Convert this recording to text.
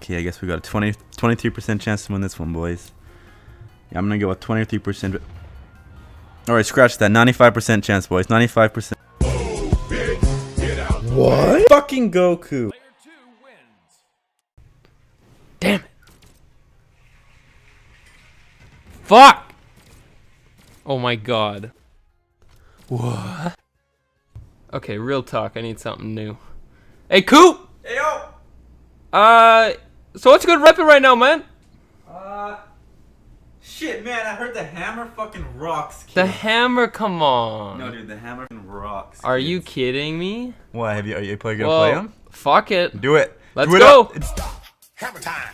Okay, I guess we got a 23% chance to win this one, boys. Yeah, I'm gonna go with 23%. Alright, scratch that. 95% chance, boys. 95%. What? Fucking Goku. Damn it. Fuck! Oh my god. What? Okay, real talk. I need something new. Hey, Coop! Hey, yo! So what's good repping right now, man? Shit, man, I heard the hammer fucking rocks, kid. The hammer, come on. No, dude, the hammer fucking rocks. Are kids. you kidding me? What, are you gonna Well, play him? fuck it. Do it. Let's Do it go. up. It's Hammer time.